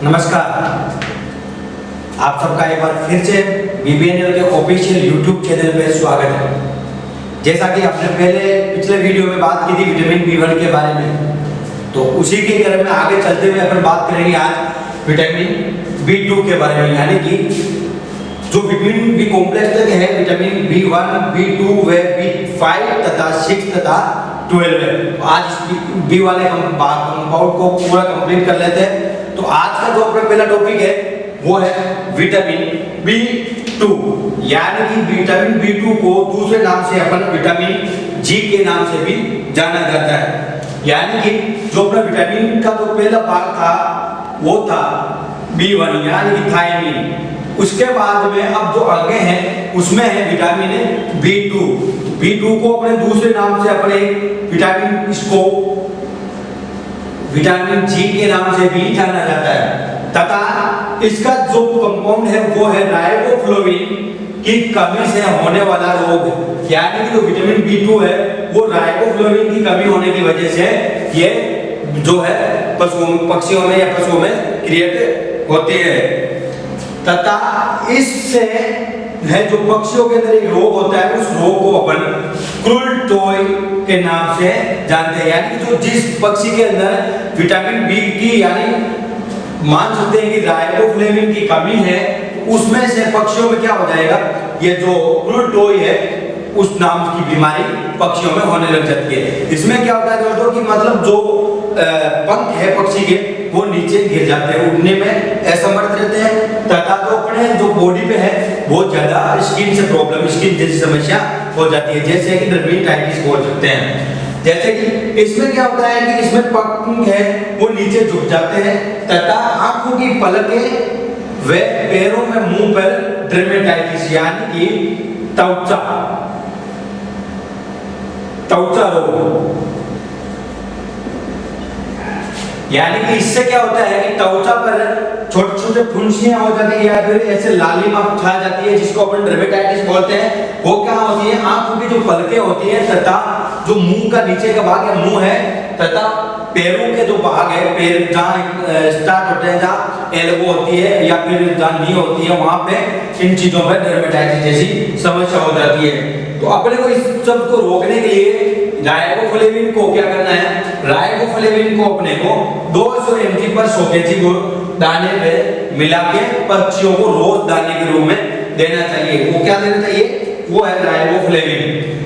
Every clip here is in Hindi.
नमस्कार, आप सबका एक बार फिर से बीबीएनएल के ऑफिशियल यूट्यूब चैनल पे स्वागत है। जैसा कि आपने पिछले वीडियो में बात की थी विटामिन बी1 के बारे में, तो उसी के क्रम में आगे चलते हुए अपन बात करेंगे आज विटामिन बी2 के बारे में, यानी कि जो विटामिन बी कॉम्प्लेक्स तक है विटामिन बी1, बी2 व बी5 तथा 6 तथा 12 है। आज बी वाले कंपाउंड को पूरा कंप्लीट कर लेते हैं। तो आज का जो अपना पहला टॉपिक है वो है विटामिन बी2, यानी कि विटामिन बी2 को दूसरे नाम से अपन विटामिन जी के नाम से भी जाना जाता है। यानी कि जो अपना विटामिन का जो पहला भाग था वो था बी1 यानी कि थायमिन। उसके बाद में अब जो आगे हैं उसमें है विटामिन बी2। बी2 को अपने दूसरे नाम से अपने विटामिन इसको विटामिन जी के नाम से भी जाना जाता है तथा इसका जो कंपाउंड है वो है राइबोफ्लाविन की कमी से होने वाला रोग। यानी कि जो विटामिन बी2 है वो राइबोफ्लाविन की कमी होने की वजह से ये जो है पक्षियों में या पशुओं में क्रिएट होती है तथा इससे है जो पक्षियों के अंदर एक रोग होता है उस रोग को अपन क्रूल टॉय के नाम से जानते हैं। यानी कि जो जिस पक्षी के अंदर विटामिन बी की यानी मान सकते हैं कि राइबोफ्लाविन की कमी है, उसमें से पक्षियों में क्या हो जाएगा, ये जो क्रूल टॉय है उस नाम की बीमारी पक्षियों में होने लग जाती है। इसमें क्या होता है दोस्तों कि मतलब जो पंख है पक्षी के वो नीचे गिर जाते हैं, उड़ने में असमर्थ रहते हैं तथा तो अपने जो बॉडी पे है बहुत ज्यादा स्किन से प्रॉब्लम, स्किन जैसी समस्या हो जाती है, जैसे कि डर्मेटाइटिस बोल सकते हैं। जैसे कि इसमें क्या होता है कि इसमें पंख है वो नीचे झुक जाते हैं तथा आंखों की पलकें व पैरों में मुंह पर डर्मेटाइटिस यानी कि त्वचा रोग, यानी कि इससे क्या होता है कि त्वचा पर छोटे छोटे फुंसियां हो जाती है या फिर ऐसे लालिमा छा जाती है जिसको अपन डर्मेटाइटिस बोलते हैं। वो क्या होती है, आंखों की जो पलकें होती है तथा जो मुंह का नीचे का भाग है मुंह है तथा पैरों के जो भाग है पैर जहाँ स्टार्ट होते हैं, जहाँ एल्बो होती है या फिर जहाँ नी होती है वहां पे इन चीजों पर डर्मेटाइटिस जैसी समस्या हो जाती है। तो अपने को इस सब को रोकने के लिए राइबोफ्लाविन को क्या करना है, राइबोफ्लाविन को अपने को 200 mg पर 100 kg दाने पे मिला के पक्षियों को रोज दाने के रूप में देना चाहिए। वो क्या देना चाहिए, वो है राइबोफ्लाविन।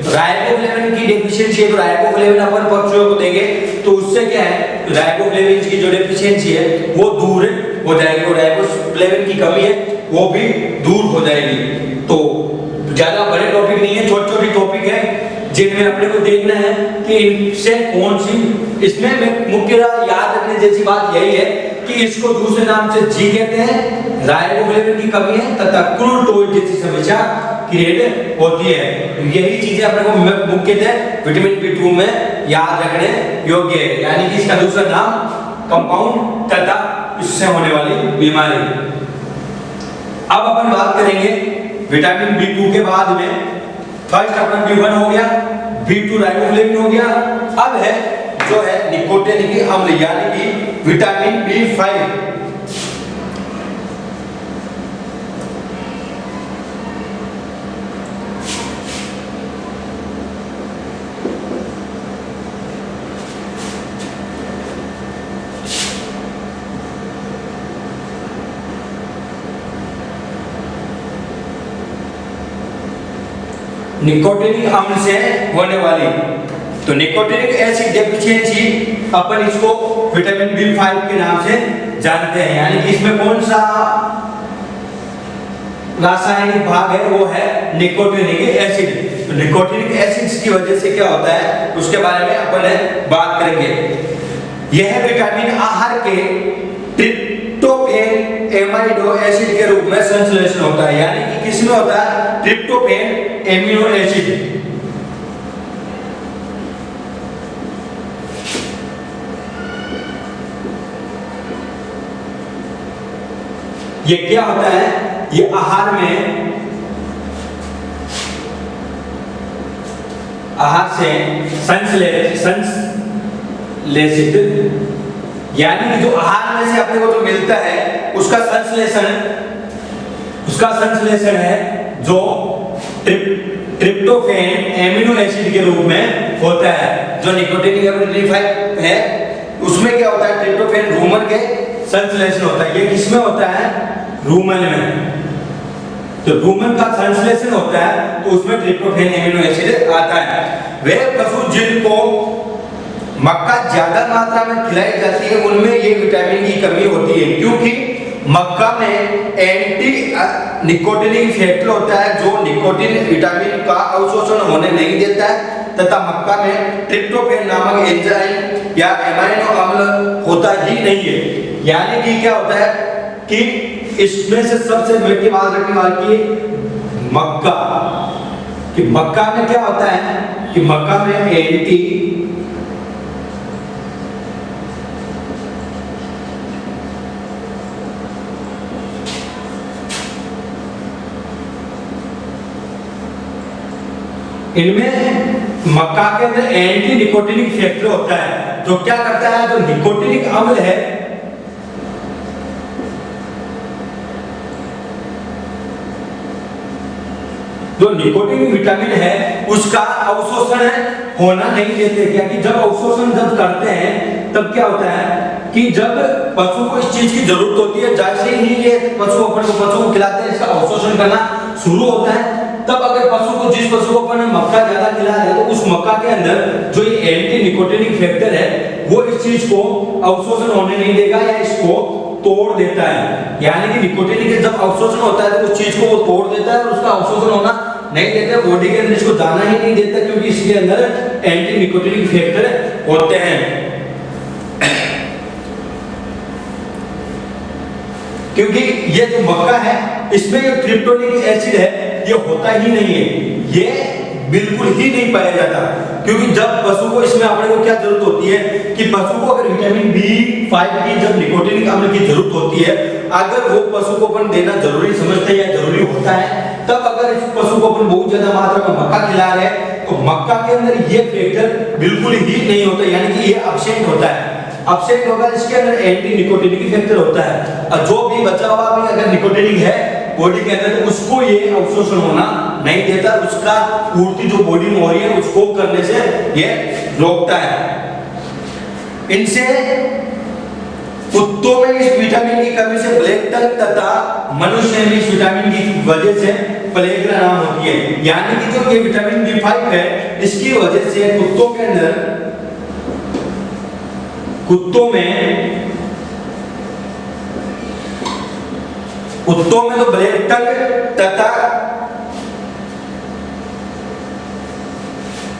राइबोफ्लाविन की डेफिशिएंसी है तो राइबोफ्लाविन अपन पक्षियों को देंगे तो उससे क्या है, राइबोफ्लाविन की जो डेफिशिएंसी है वो दूर हो जाएगी और राइबोफ्लाविन की कमी है वो भी दूर हो जाएगी। तो ज्यादा बड़े टॉपिक नहीं है, छोटे छोटे टॉपिक है जिनमें अपने को देखना है कि इनसे कौन सी, इसमें मुख्य याद रखने जैसी बात यही है कि इसको दूसरे नाम से जी कहते हैं, राइबोफ्लाविन की कमी है तथा क्रूल टॉय जैसी समस्या क्रिएट होती है। यही चीजें अपने को मुख्यतः विटामिन बी2 में याद रखने योग्य है, यानी कि इसका दूसरा नाम, कंपाउंड तथा इससे होने वाली बीमारी। अब अपन बात करेंगे विटामिन बी2 के बाद में फर्स्ट अपना बी1 हो गया, बी2 राइबोफ्लाविन हो गया, अब है जो है निकोटिनिक अम्ल यानी कि विटामिन बी5। निकोटिनिक अम्ल से होने वाली, तो निकोटिनिक एसिड डेफिशिएंसी अपन इसको विटामिन बी5 के नाम से जानते हैं। यानी कि इसमें कौन सा रासायनिक भाग है वो है निकोटिनिक एसिड। तो निकोटिनिक एसिड की वजह से क्या होता है उसके बारे में अपन बात करेंगे। यह विटामिन आहार के ट्रिप्टोफैन एमाइडो एसिड के रूप में संश्लेषण होता है। यानी कि किसमें होता है, ट्रिप्टोफैन एमिनो एसिड। ये क्या होता है, ये आहार में आहार से संश्लेषित यानी कि जो आहार में से अपने को जो मिलता है उसका संश्लेषण है जो ट्रिप्टोफैन एमिनो एसिड के रूप में होता है। जो निकोटिनिक एसिड B5 है उसमें क्या होता है, ट्रिप्टोफैन रूमन के संश्लेषण होता है। ये किसमें होता है, रूमन में। तो रूमन का संश्लेषण होता है तो उसमें ट्रिप्टोफैन एमिनो एसिड आता है। वे पशु जिनको मक्का ज्यादा मात्रा में खिलाई जाती है उनमें ये विटामिन की कमी होती है, क्योंकि मक्का में एंटी निकोटिनिक फैक्टर होता है जो निकोटिन विटामिन का अवशोषण होने नहीं देता है, तथा मक्का में ट्रिप्टोफैन नामक एंजाइम या एमाइनो अम्ल होता ही नहीं है। यानी कि क्या होता है कि इसमें से सबसे बड़ी बात रखने वाली मक्का में क्या होता है कि मक्का में एंटी इनमें मक्का के अंदर एंटी निकोटिनिक फैक्टर होता है जो क्या करता है, जो निकोटिनिक अम्ल है जो निकोटिन विटामिन है उसका अवशोषण होना नहीं देते। क्या कि जब अवशोषण करते हैं तब क्या होता है कि जब पशु को इस चीज की जरूरत होती है, जैसे ही ये पशु को खिलाते हैं इसका अवशोषण करना शुरू होता है। तब अगर जिस पशु को अपन मक्का ज्यादा खिला रहे हैं तो उस मक्का के अंदर जो ये एंटी निकोटिनिक फैक्टर है वो इस चीज को अवशोषण होने नहीं देगा या इसको तोड़ देता है। यानी कि निकोटिनिक जब अवशोषण होता है तो उस चीज को वो तोड़ देता है और उसका अवशोषण होना नहीं देता, बॉडी के अंदर इसको जाना ही नहीं देता, क्योंकि इसके अंदर एंटी निकोटिनिक फैक्टर होते हैं। क्योंकि ये जो मक्का है इसमें जो ट्रिप्टोनिक एसिड है ये होता ही नहीं है, ये बिल्कुल ही नहीं पाया जाता। क्योंकि जब पशु को इसमें अपने को क्या जरूरत होती है कि पशु को अगर विटामिन B5 की जब निकोटिनिक अम्ल की जरूरत होती है, अगर वो पशु को अपन देना जरूरी समझते हैं या जरूरी होता है, तब अगर इस पशु को अपन बहुत ज्यादा मात्रा में मक्का खिला रहे हैं तो मक्का के अंदर ये फैक्टर बिल्कुल ही नहीं होता, यानी कि ये अब्सेंट होता है। अब्सेंट होगा इसके अंदर एंटी निकोटिनिक फैक्टर होता है और जो भी बचा हुआ भी अगर निकोटिनिक है बॉडी के अंदर तो उसको ये अवशोषण होना नहीं देता, उसका पूर्ति जो बॉडी में हो रही है उसको करने से ये रोकता है। इनसे कुत्तों में इस विटामिन की कमी से ब्लैक टंग तथा मनुष्य में इस विटामिन की वजह से प्लेगरा नाम होती है। यानी कि जो ये विटामिन B5 है इसकी वजह से कुत्तों में तो ब्लैक टंग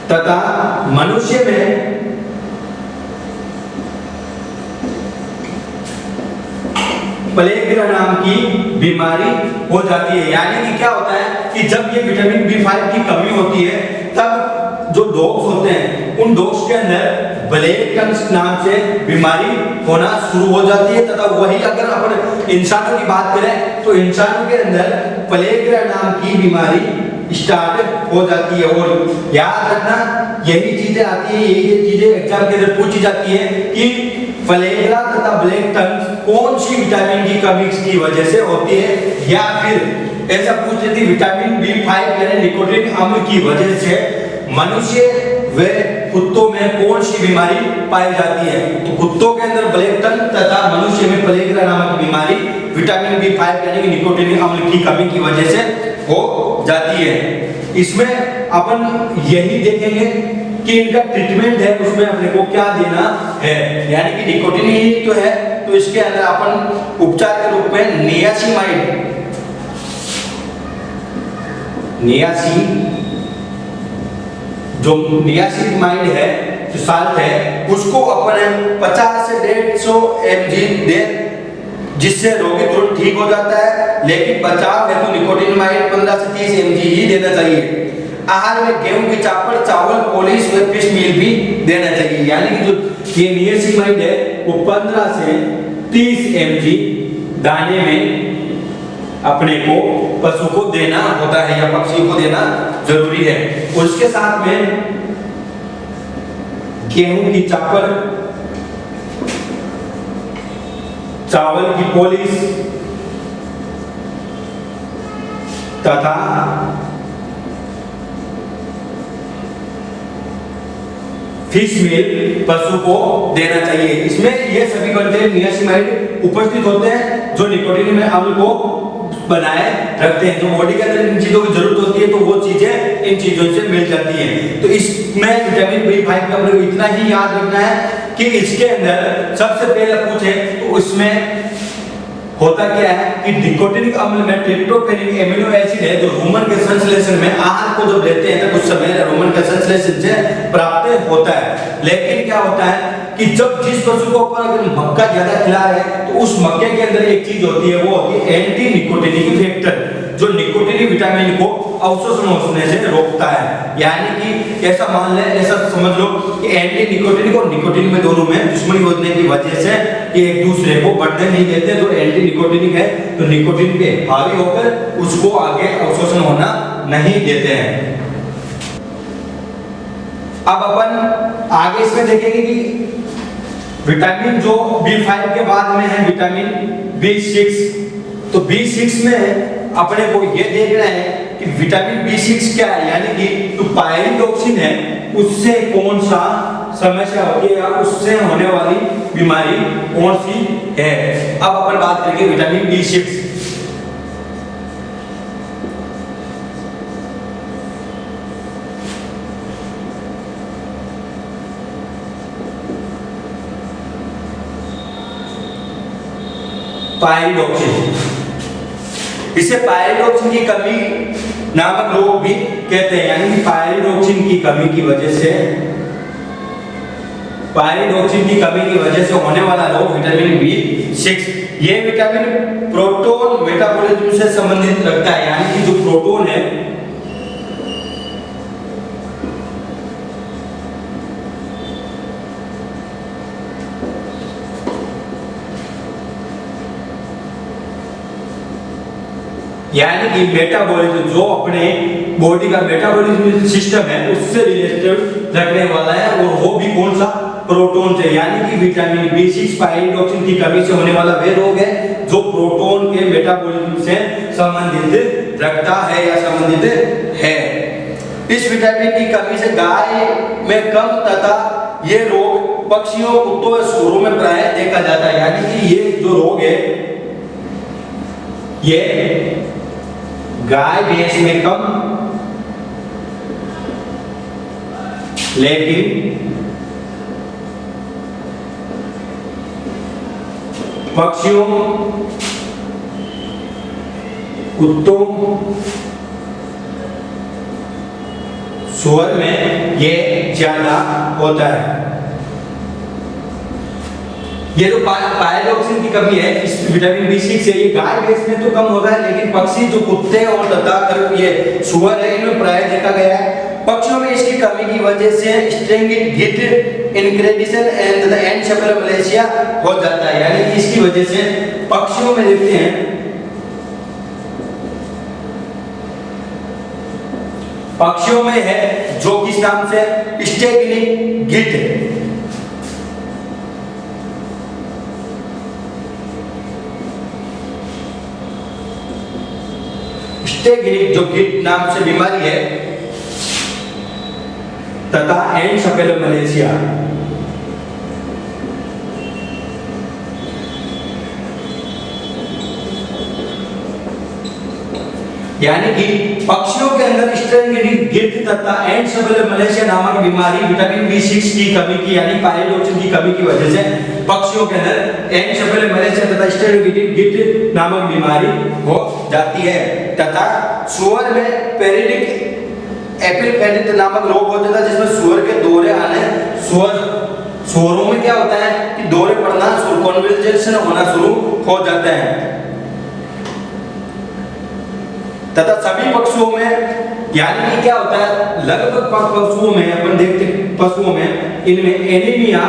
तथा मनुष्य में प्लेगरा नाम की बीमारी हो जाती है। यानी कि क्या होता है कि जब ये विटामिन B5 की कमी होती है तब जो डॉग्स होते हैं उन डॉग्स के अंदर ब्लैक टंग नाम से बीमारी होना शुरू हो जाती है, तथा वही अगर अपन इंसानों की बात करें तो इंसानों के अंदर प्लेगरा नाम की बीमारी स्टार्ट हो जाती है। और याद रखना यही चीजें आती है, यही चीजें एग्जाम के अंदर पूछी जाती है कि प्लेगरा तथा ब्लैक टंग कौन सी विटामिन की कमी की वजह से होती है, या फिर ऐसा पूछ लेती विटामिन B5 यानी निकोटिन अम्ल की वजह से मनुष्य व कुत्तों में कौन सी बीमारी पाई जाती है। तो कुत्तों के अंदर ब्लैक टंग तथा मनुष्य में प्लेगरा नामक बीमारी विटामिन B5 यानी कि निकोटिन अम्ल की कमी की वजह से हो जाती है। इसमें अपन यही देखेंगे कि इनका ट्रीटमेंट है उसमें अपने को क्या देना है, यानी कि निकोटिन ही तो है तो इसके अंदर अपन उपचार के रूप में नियासिमाइड है जो साल्ट है उसको अपन 50 से 150 mg दे, जिससे रोगी तुरंत ठीक हो जाता है। लेकिन बचाव हेतु निकोटिनमाइड 15 से 30 mg ही देना चाहिए। आहार में गेहूं की चावल, पॉलिश व फिश मील भी देना चाहिए। यानी कि जो ये नियासिमाइड है वो 15 से 30 mg दाने में अपने को पशु को देना होता है या पक्षी को देना जरूरी है। उसके साथ में गेहूं की चावल चावल की पॉलिश तथा फिश मील पशु को देना चाहिए। इसमें ये सभी कंटेंट नियासिनामाइड उपस्थित होते हैं जो निकोटीन अम्ल को बनाए रखते हैं। जो बॉडी के अंदर इन चीजों की जरूरत होती है तो वो चीजें इन चीजों से मिल जाती हैं। तो इसमें विटामिन B5 का अपने को इतना ही याद रखना है कि इसके अंदर सबसे पहले पूछे तो उसमें होता क्या है कि निकोटीनिक अम्ल में ट्रिप्टोफैनिक एमिनो एसिड है जो रोमन के संश्लेषण में आहार को जब लेते हैं तो उस समय रोमन के संश्लेषण से प्राप्त होता है। लेकिन क्या होता है कि जब जिस पशु को अगर मक्का ज्यादा खिला रहे हैं तो उस मक्के के अंदर एक चीज होती है, वो होती है एंटी निकोटीनिक फैक्टर जो निकोटीनिक विटामिन को अवशोषण होने से रोकता है। यानी कि ऐसा मान ले, ऐसा समझ लो कि एंटी निकोटीनिक और निकोटीन में दोनों में दुश्मनी होने की वजह से ये एक दूसरे को बढ़ने नहीं देते। तो एंटी निकोटीनिक है तो निकोटीन पे हावी होकर उसको आगे अवशोषण होना नहीं देते हैं। अब अपन आगे इसमें देखेंगे कि विटामिन जो B5 के बाद में है विटामिन B6। तो B6 में अपने को ये देखना है कि विटामिन B6 क्या है, यानी कि जो पायरिडॉक्सिन है उससे कौन सा समस्या होती है या उससे होने वाली बीमारी कौन सी है। अब अपन बात करेंगे विटामिन B6। पायरिडॉक्सिन, इसे पायरिडॉक्सिन की कमी नामक रोग भी कहते हैं। यानी कि पायरिडॉक्सिन की कमी की वजह से होने वाला रोग विटामिन B6। ये विटामिन प्रोटोन मेटाबॉलिज्म से संबंधित रखता है। यानी कि जो प्रोटोन है यानी कि मेटाबॉलिज्म जो अपने बॉडी का मेटाबॉलिज्म सिस्टम है उससे रिलेटेड रखने वाला है, और वो भी कौन सा, प्रोटोन से। यानी कि विटामिन B6 पायरिडॉक्सिन की कमी से होने वाला वह रोग है जो प्रोटोन के मेटाबॉलिज्म से संबंधित रखता है या संबंधित है। इस विटामिन की कमी से गाय में कम तथा ये रोग पक्षियों, कुत्तों और सूअरों में प्राय देखा जाता है। यानी कि ये जो रोग है ये गाय भैंस में कम, लेकिन पक्षियों, कुत्तों, सूअर में ये ज्यादा होता है। ये जो पायरिडॉक्सिन की कमी है इस विटामिन B6 से, ये गाय भैंस में तो कम होता है, लेकिन पक्षी जो कुत्ते और तथा ये सूअर है इनमें प्राय देखा गया है। पक्षियों में इसकी कमी की वजह से स्ट्रिंगिट गिट इनक्रेडिशन एंड एनसेफेलोमलेशिया हो जाता है। यानी कि इसकी वजह से पक्षियों में देखते हैं, पक्षियों में है जो किस नाम से स्ट्रिंगिट गिट, स्ट्रिंगिट जो गिट नाम से बीमारी है तथा एनसेफेलोमलेशिया। यानी कि पक्षियों के अंदर स्ट्रिंगिट गिट तथा एनसेफेलोमलेशिया नामक बीमारी विटामिन B6 की कमी की यानी पायरिडॉक्सिन की कमी की वजह से पक्षियों के अंदर एनसेफेलोमलेशिया तथा स्ट्रिंगिट गिट नामक बीमारी हो जाती है। तथा सूअर में पेरिडिक एपिलफेनिट नामक रोग हो जाता है जिसमें सूअर के दौरे आने, सूअरों में क्या होता है कि दौरे पड़ना, कॉन्वल्जेशन होना शुरू हो जाता है। तथा सभी पशुओं में यानी कि क्या होता है, लगभग पशुओं में अपन देखते पशुओं में इनमें एनीमिया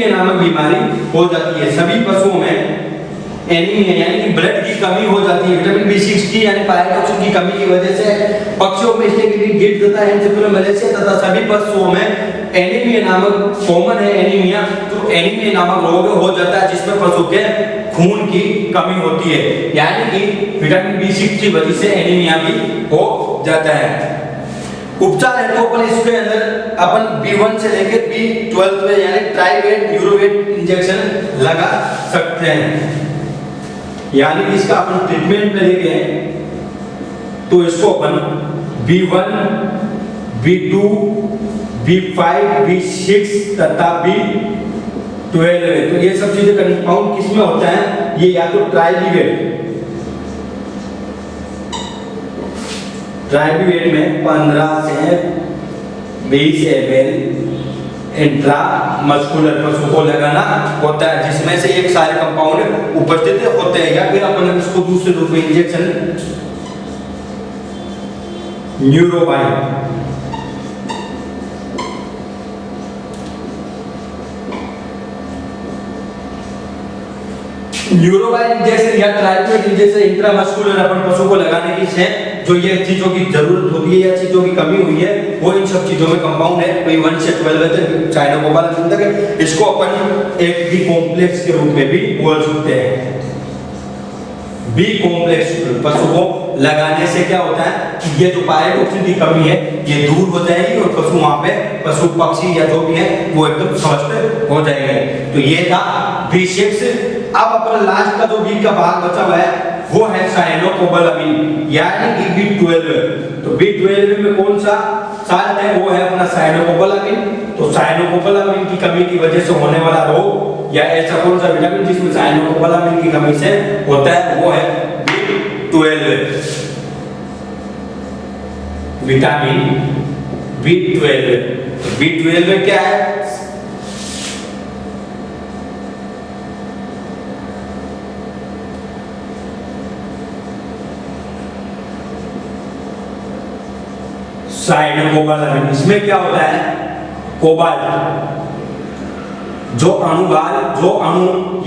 नामक बीमारी हो जाती है। सभी पशुओं में एनीमिया यानी कि ब्लड की कमी हो जाती है विटामिन B6 की यानी पायरिडॉक्सिन की कमी की वजह से। पक्षियों में स्ट्रिंगिट गिट तथा एनसेफेलोमलेशिया तथा सभी पशुओं में एनीमिया नामक कॉमन है एनीमिया, तो एनीमिया नामक रोग हो जाता है जिसमें पशु के खून की कमी होती है, यानी कि विटामिन B6 की वजह से एनीमिया भी हो जाता है। उपचार है तो अपन इसके अंदर अपन B1 से लेकर B12 में यानी ट्राइवेट यूरोवेट इंजेक्शन लगा सकते हैं, यानी कि इसका अपन ट्रीटमेंट में लेके तो इसको अपन B1, B2, B5, B6 तथा B12 है। तो ये सब चीजें कंपाउंड किसमें होता है, ये या तो ट्राइवेट में 15 से 20 ml इंट्रामस्कुलर पशु को लगाना होता है, जिसमें से एक सारे कंपाउंड उपस्थित होते हैं, या फिर अपन इसको दूसरे रूप में इंजेक्शन न्यूरोबाइन इंजेक्शन या ट्राइवेट इंजेक्शन इंट्रामस्कुलर अपन पशु को लगाने की है, जो ये चीजों की जरूरत होती है या चीजों की कमी हुई है वो इन सब चीजों में कंपाउंड है। B1 से 12 तक साइनोकोबालमिन तक है, इसको अपन एक बी कॉम्प्लेक्स के रूप में भी बोल सकते हैं। बी कॉम्प्लेक्स पशु को लगाने से क्या होता है कि ये जो पायरोक्सिन की कमी है ये दूर हो जाएगी और पशु वहां पे पशु पक्षी या जो भी है वो एकदम स्वस्थ हो जाएंगे। तो ये था B6। अब अपन लास्ट का जो बी का भाग बचा हुआ है वो है साइनोकोबालामिन यानी कि B12। तो B12 में कौन सा साल्ट है, वो है अपना साइनोकोबालामिन। तो साइनोकोबालामिन की कमी की वजह से होने वाला रोग या ऐसा कौन सा विटामिन जिसमें साइनोकोबालामिन की कमी से होता है वो है B12, विटामिन B12। B12 में क्या है, साइनोकोबालामिन। इसमें क्या होता है, कोबाल्ट जो अणु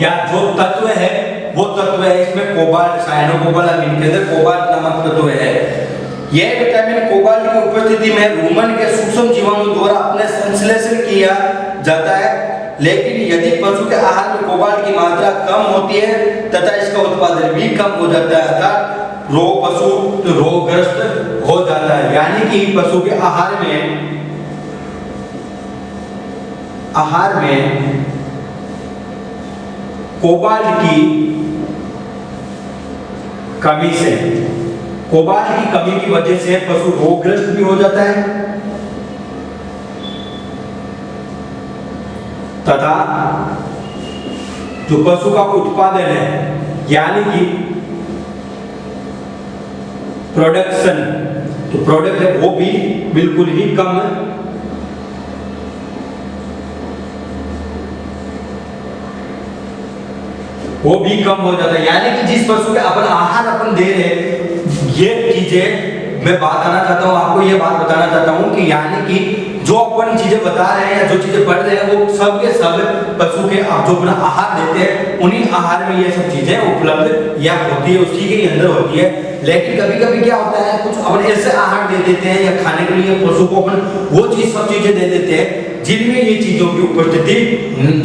या जो तत्व है वो तत्व है इसमें कोबाल्ट। साइनोकोबालामिन के अंदर कोबाल्ट नामक तत्व है। यह विटामिन कोबाल्ट की उपस्थिति में रूमन के सूक्ष्म जीवाणु द्वारा अपने संश्लेषण किया जाता है, लेकिन यदि पशु के आहार में कोबाल्ट की मात्रा कम होती है तथा इसका उत्पादन भी कम हो जाता है अर्थात पशु रोगग्रस्त हो जाता है। यानी कि पशु के आहार में कोबाल्ट की कमी से, कोबाल्ट की कमी की वजह से पशु रोगग्रस्त भी हो जाता है तथा जो पशु का उत्पादन है यानी कि प्रोडक्शन, तो प्रोडक्ट है वो भी बिल्कुल ही कम हो जाता है। यानी कि जिस पशु के अपन आहार अपन दे रहे हैं, ये चीजें मैं बात आना चाहता हूँ आपको, ये बात बताना चाहता हूँ कि यानी कि जो अपन चीजें बता रहे हैं या जो चीजें पढ़ रहे हैं वो सब के सब पशु के आप जो अपना आहार देते हैं उन्हीं आहार में ये सब चीजें उपलब्ध या होती है, उसी के अंदर होती है। लेकिन कभी कभी क्या होता है, कुछ अपन ऐसे आहार दे देते हैं या खाने के लिए पशु को अपन वो चीज सब चीजें दे देते हैं जिनमें ये चीजों की उपस्थिति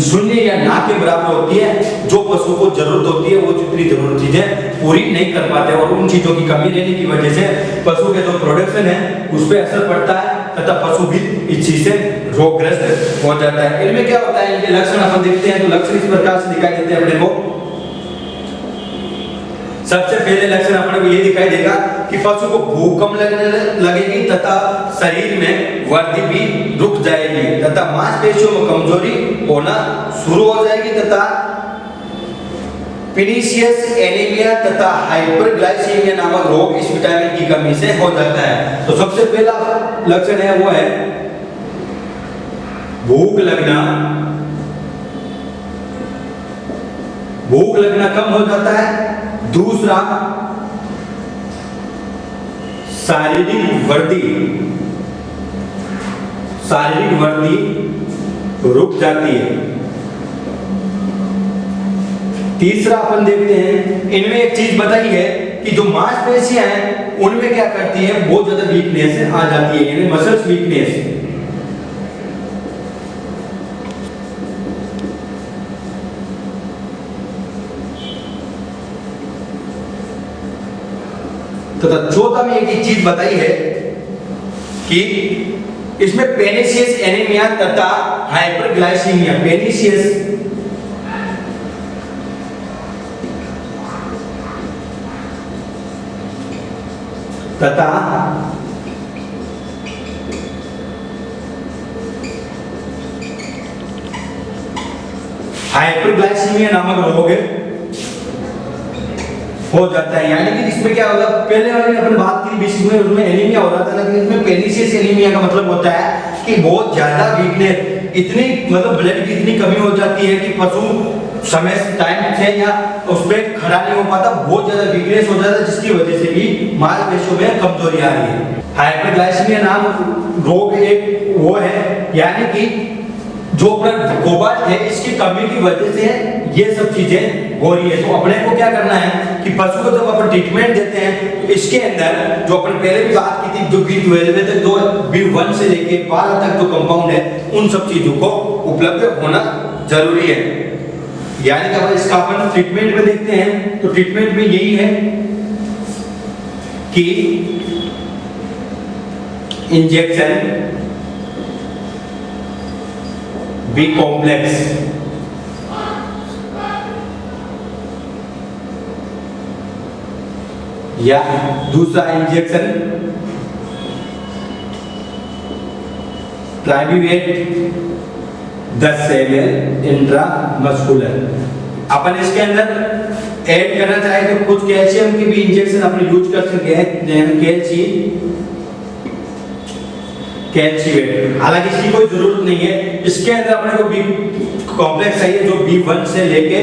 शून्य या ना के बराबर होती है। जो पशु को जरूरत होती है वो जितनी जरूरत चीजें पूरी नहीं कर पाते और उन चीजों की कमी रहने की वजह से पशु के जो प्रोडक्शन है उस पर असर पड़ता है तथा पशु भी इस चीज से रोगग्रस्त हो जाता है। इनमें क्या होता है, इनके लक्षण अपन देखते हैं। तो लक्षण इस प्रकार से दिखाई देते हैं अपने को। सबसे पहले लक्षण अपने को ये दिखाई देगा कि पशु को भूख कम लगेगी तथा शरीर में वृद्धि भी रुक जाएगी तथा मांसपेशियों में कमजोरी होना शुरू हो जाएगी तथा पिनीशियस एनीमिया तथा हाइपरग्लाइसीमिया नामक रोग इस विटामिन की कमी से हो जाता है। तो सबसे पहला लक्षण है वो है भूख लगना कम हो जाता है। दूसरा शारीरिक वृद्धि रुक जाती है। तीसरा अपन देखते हैं, इनमें एक चीज बताई है कि जो मांसपेशियां हैं उनमें क्या करती है, बहुत ज्यादा वीकनेस आ जाती है, यानी मसल्स वीकनेस। तथा चौथा में एक चीज बताई है कि इसमें पेनिसियस एनीमिया तथा हाइपरग्लाइसीमिया, पेनिसियस तथा हाइपरग्लाइसीमिया नामक रोग हो जाता है। यानी कि इसमें क्या होगा, पहले वाले ने अपन बात की बीच में उसमें एनीमिया हो रहा था, लेकिन इसमें पेनिसियस एनीमिया का मतलब होता है कि बहुत ज्यादा वीकनेस, इतनी मतलब ब्लड की इतनी कमी हो जाती है कि पशु समय टाइम से या उस पर खड़ा नहीं हो पाता, बहुत ज्यादा वीकनेस हो जाता है, जिसकी वजह से भी मांसपेशियों में कमजोरी आ रही है। हाइपरग्लाइसीमिया नाम रोग एक वो है, यानी कि जो अपना कोबाल्ट है इसकी कमी की वजह से ये सब चीजें हो रही है। तो अपने को क्या करना है कि पशु को जब अपन ट्रीटमेंट देते हैं तो इसके अंदर जो अपन पहले भी बात की थी, जो B12 तक, जो B1 से लेके 12 तक जो कंपाउंड है, उन सब चीजों को उपलब्ध होना जरूरी है। यानी कि इसका अपन ट्रीटमेंट में देखते हैं तो ट्रीटमेंट में यही है कि इंजेक्शन बी कॉम्प्लेक्स या दूसरा इंजेक्शन ट्राइब्यूवेट 10 ml इंट्रामस्कुलर। अपन इसके अंदर ऐड करना चाहे तो कुछ कैल्शियम के भी इंजेक्शन अपन यूज कर सकते हैं, कैल्शियम। हालांकि इसकी कोई जरूरत नहीं है, इसके अंदर अपने को बी कॉम्प्लेक्स चाहिए जो B1 से लेके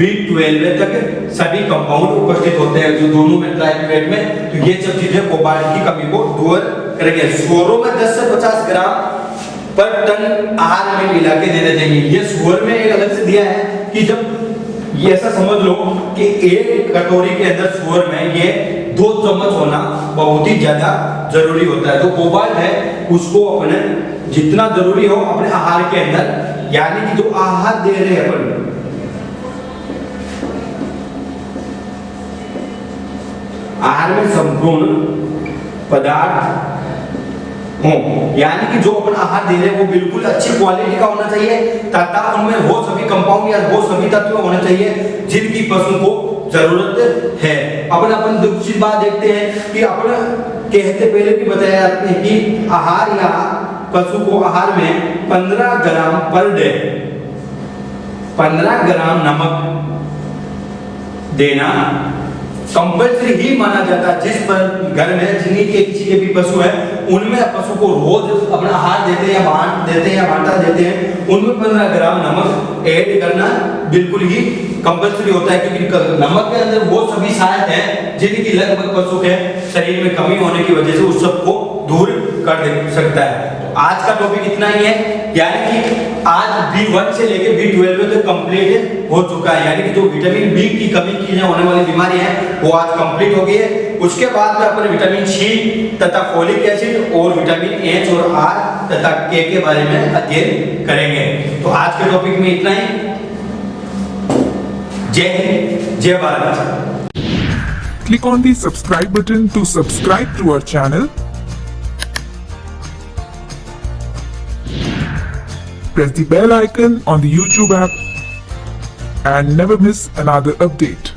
B12 तक सभी कंपाउंड उपस्थित होते हैं, जो दोनों में ट्राइब्यूवेट में। तो ये सब चीजें कोबाल्ट की कमी को दूर करेंगे। सुअरों में 10 से 50 ग्राम पर टन आहार में मिला के देना चाहिए। ये सुअर में एक अलग से दिया है कि जब ये ऐसा समझ लो कि एक कटोरी के अंदर सुअर में ये 2 चम्मच होना बहुत ही ज्यादा जरूरी होता है। तो कोबाल्ट है उसको अपने जितना जरूरी हो अपने आहार के अंदर, यानी कि जो आहार दे रहे हैं अपन, आहार में संपूर्ण पदार्थ हो, यानी कि जो अपन आहार दे रहे हैं वो बिल्कुल अच्छी क्वालिटी का होना चाहिए तथा उनमें वो सभी कंपाउंड या वो सभी तत्व होने चाहिए जिनकी पशु को जरूरत है। अपन दूसरी बात देखते हैं कि अपन कहते पहले भी बताया जाते हैं कि आहार या पशु को आहार में 15 ग्राम पर डे 15 ग्राम नमक देना कंपल्सरी ही माना जाता है। जिस पर घर में जिन्हीं के किसी के भी पशु है उनमें पशु को रोज अपना आहार देते हैं, बांट देते हैं या बांटा देते हैं, उनमें 15 ग्राम नमक ऐड करना बिल्कुल ही कंपल्सरी होता है, क्योंकि नमक के अंदर वो सभी सहायक हैं जिनकी लगभग पशु के शरीर में कमी होने की वजह से उस सबको दूर कर दे सकता है। आज का टॉपिक इतना ही है, यानी कि आज B1 से लेके B12 तक कंप्लीट हो चुका है, यानी कि जो विटामिन बी की कमी की होने वाली बीमारी है वो आज कंप्लीट हो गई है। उसके बाद में अपन विटामिन सी तथा फोलिक एसिड और विटामिन एच और आर तथा के बारे में अध्ययन करेंगे। तो आज के टॉपिक में इतना ही। जय हिंद, जय Bharat. Click on the subscribe button to subscribe to our channel. Press the bell icon on the YouTube app and never miss another update.